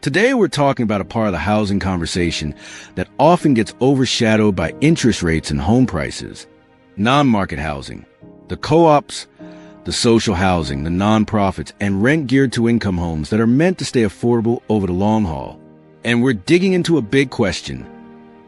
Today we're talking about a part of the housing conversation that often gets overshadowed by interest rates and home prices. Non-market housing. The co-ops, the social housing, the nonprofits, and rent-geared-to-income homes that are meant to stay affordable over the long haul. And we're digging into a big question.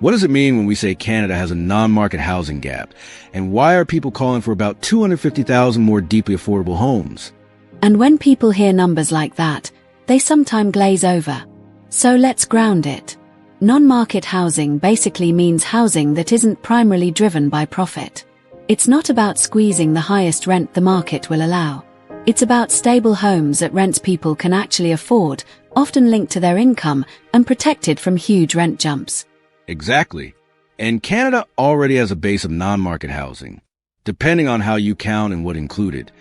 What does it mean when we say Canada has a non-market housing gap? And why are people calling for about 250,000 more deeply affordable homes? And when people hear numbers like that, they sometimes glaze over. So let's ground it. Non-market housing basically means housing that isn't primarily driven by profit. It's not about squeezing the highest rent the market will allow. It's about stable homes at rents people can actually afford, often linked to their income and protected from huge rent jumps. Exactly. And Canada already has a base of non-market housing. Depending on how you count and what included,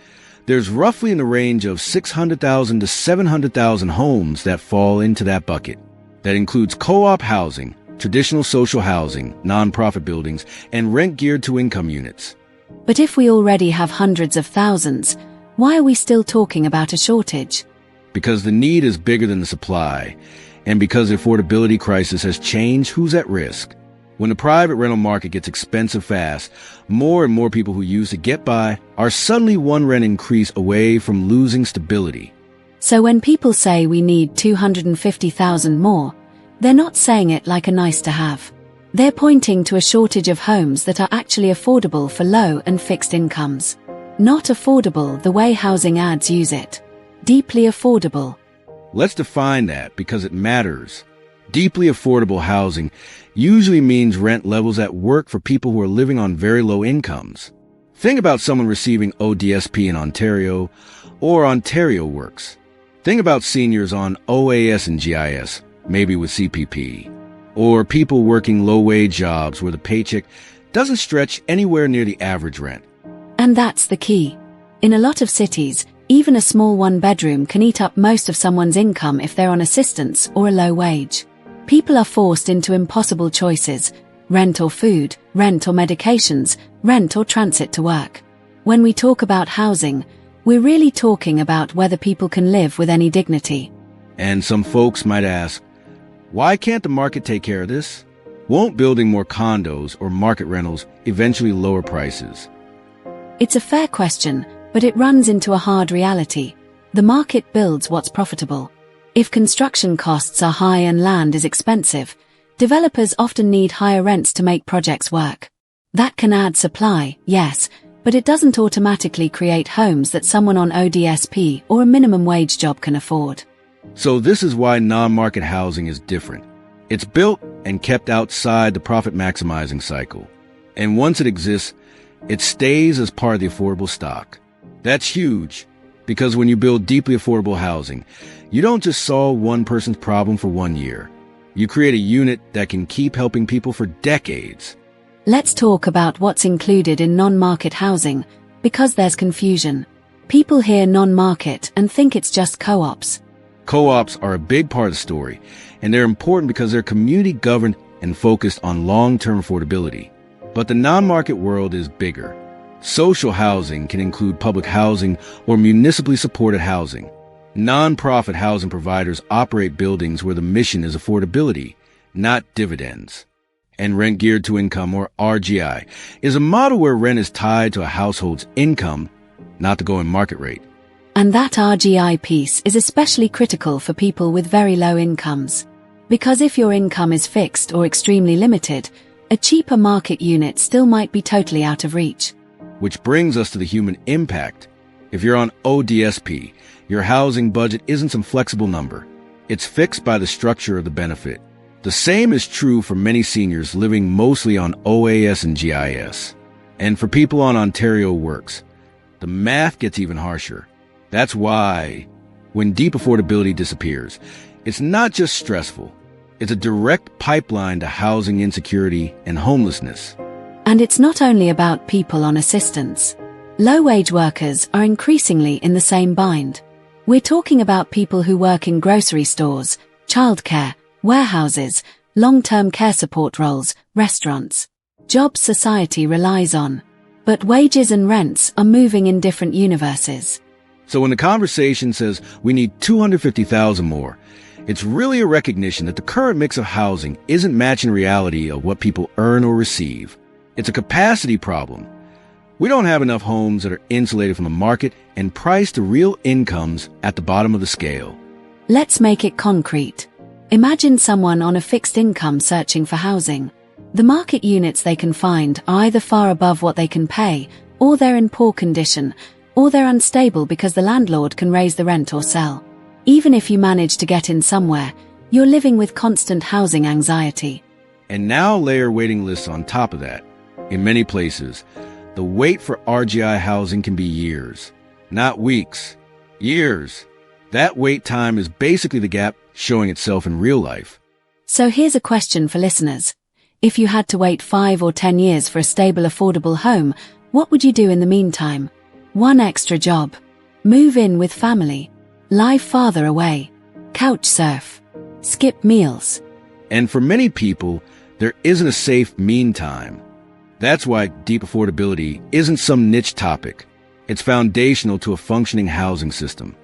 there's roughly in the range of 600,000 to 700,000 homes that fall into that bucket. That includes co-op housing, traditional social housing, nonprofit buildings, and rent-geared-to-income units. But if we already have hundreds of thousands, why are we still talking about a shortage? Because the need is bigger than the supply, and because the affordability crisis has changed who's at risk. When the private rental market gets expensive fast, more and more people who used to get by are suddenly one rent increase away from losing stability. So when people say we need 250,000 more, they're not saying it like a nice to have. They're pointing to a shortage of homes that are actually affordable for low and fixed incomes. Not affordable the way housing ads use it. Deeply affordable. Let's define that because it matters. Deeply affordable housing usually means rent levels that work for people who are living on very low incomes. Think about someone receiving ODSP in Ontario or Ontario Works. Think about seniors on OAS and GIS, maybe with CPP, or people working low-wage jobs where the paycheck doesn't stretch anywhere near the average rent. And that's the key. In a lot of cities, even a small one-bedroom can eat up most of someone's income if they're on assistance or a low wage. People are forced into impossible choices: rent or food, rent or medications, rent or transit to work. When we talk about housing, we're really talking about whether people can live with any dignity. And some folks might ask, why can't the market take care of this? Won't building more condos or market rentals eventually lower prices? It's a fair question, but it runs into a hard reality. The market builds what's profitable. If construction costs are high and land is expensive, developers often need higher rents to make projects work. That can add supply, yes, but it doesn't automatically create homes that someone on ODSP or a minimum wage job can afford. So this is why non-market housing is different. It's built and kept outside the profit-maximizing cycle. And once it exists, it stays as part of the affordable stock. That's huge, because when you build deeply affordable housing, you don't just solve one person's problem for 1 year. You create a unit that can keep helping people for decades. Let's talk about what's included in non-market housing, because there's confusion. People hear non-market and think it's just co-ops. Co-ops are a big part of the story, and they're important because they're community-governed and focused on long-term affordability. But the non-market world is bigger. Social housing can include public housing or municipally supported housing. Non-profit housing providers operate buildings where the mission is affordability, not dividends. And rent geared to income, or RGI, is a model where rent is tied to a household's income, not the going market rate. And that RGI piece is especially critical for people with very low incomes. Because if your income is fixed or extremely limited, a cheaper market unit still might be totally out of reach. Which brings us to the human impact. If you're on ODSP, your housing budget isn't some flexible number. It's fixed by the structure of the benefit. The same is true for many seniors living mostly on OAS and GIS. And for people on Ontario Works, the math gets even harsher. That's why, when deep affordability disappears, it's not just stressful. It's a direct pipeline to housing insecurity and homelessness. And it's not only about people on assistance. Low-wage workers are increasingly in the same bind. We're talking about people who work in grocery stores, childcare, warehouses, long-term care support roles, restaurants. Jobs society relies on. But wages and rents are moving in different universes. So when the conversation says we need 250,000 more, It's really a recognition that the current mix of housing isn't matching reality of what people earn or receive. It's a capacity problem. We don't have enough homes that are insulated from the market and priced to real incomes at the bottom of the scale. Let's make it concrete. Imagine someone on a fixed income searching for housing. The market units they can find are either far above what they can pay, or they're in poor condition, or they're unstable because the landlord can raise the rent or sell. Even if you manage to get in somewhere, you're living with constant housing anxiety. And now layer waiting lists on top of that. In many places, the wait for RGI housing can be years, not weeks, years. That wait time is basically the gap showing itself in real life. So here's a question for listeners. If you had to wait 5 or 10 years for a stable, affordable home, what would you do in the meantime? One extra job. Move in with family. Live farther away. Couch surf. Skip meals. And for many people, there isn't a safe meantime. That's why deep affordability isn't some niche topic. It's foundational to a functioning housing system.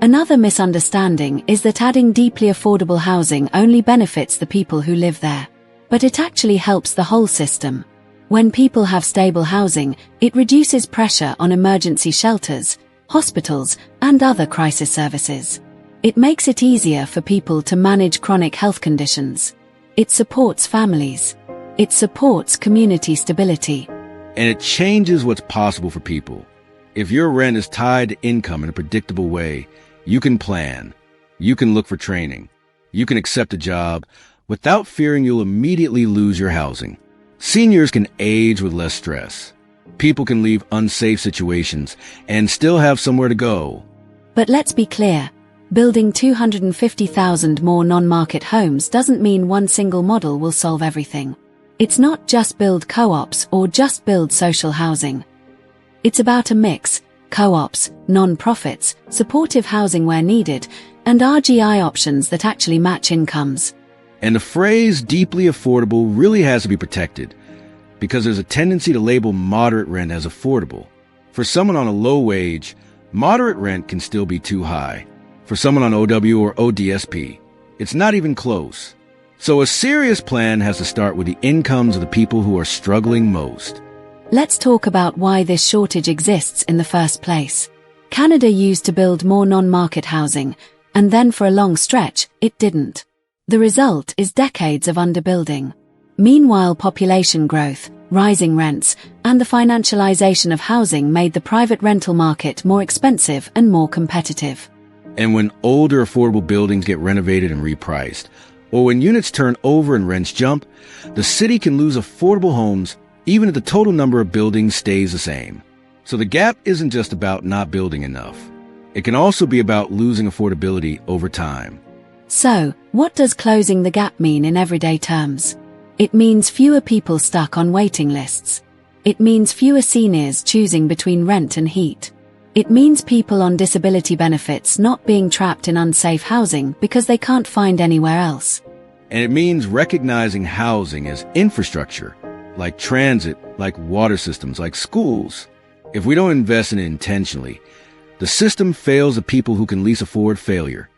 Another misunderstanding is that adding deeply affordable housing only benefits the people who live there. But it actually helps the whole system. When people have stable housing, it reduces pressure on emergency shelters, hospitals, and other crisis services. It makes it easier for people to manage chronic health conditions. It supports families. It supports community stability. And it changes what's possible for people. If your rent is tied to income in a predictable way, you can plan. You can look for training. You can accept a job without fearing you'll immediately lose your housing. Seniors can age with less stress. People can leave unsafe situations and still have somewhere to go. But let's be clear. Building 250,000 more non-market homes doesn't mean one single model will solve everything. It's not just build co-ops or just build social housing. It's about a mix: co-ops, non-profits, supportive housing where needed, and RGI options that actually match incomes. And the phrase deeply affordable really has to be protected, because there's a tendency to label moderate rent as affordable. For someone on a low wage, moderate rent can still be too high. For someone on OW or ODSP, it's not even close. So a serious plan has to start with the incomes of the people who are struggling most. Let's talk about why this shortage exists in the first place. Canada used to build more non-market housing, and then for a long stretch, it didn't. The result is decades of underbuilding. Meanwhile, population growth, rising rents, and the financialization of housing made the private rental market more expensive and more competitive. And when older affordable buildings get renovated and repriced, or when units turn over and rents jump, the city can lose affordable homes even if the total number of buildings stays the same. So the gap isn't just about not building enough. It can also be about losing affordability over time. So, what does closing the gap mean in everyday terms? It means fewer people stuck on waiting lists. It means fewer seniors choosing between rent and heat. It means people on disability benefits not being trapped in unsafe housing because they can't find anywhere else. And it means recognizing housing as infrastructure, like transit, like water systems, like schools. If we don't invest in it intentionally, the system fails the people who can least afford failure.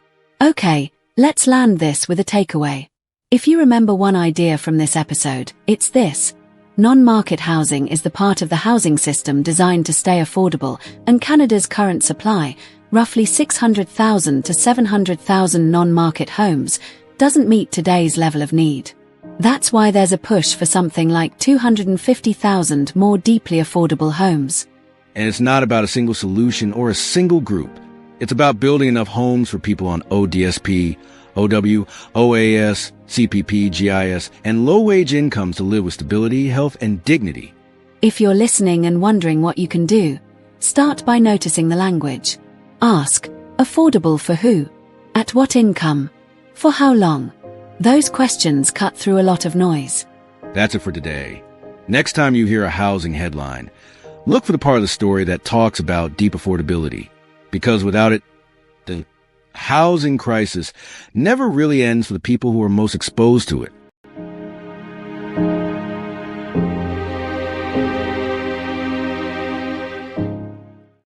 Okay, let's land this with a takeaway. If you remember one idea from this episode, it's this. Non-market housing is the part of the housing system designed to stay affordable, and Canada's current supply, roughly 600,000 to 700,000 non-market homes, doesn't meet today's level of need. That's why there's a push for something like 250,000 more deeply affordable homes. And it's not about a single solution or a single group. It's about building enough homes for people on ODSP, OW, OAS, CPP, GIS, and low-wage incomes to live with stability, health, and dignity. If you're listening and wondering what you can do, start by noticing the language. Ask, affordable for who? At what income? For how long? Those questions cut through a lot of noise. That's it for today. Next time you hear a housing headline, look for the part of the story that talks about deep affordability. Because without it, the housing crisis never really ends for the people who are most exposed to it.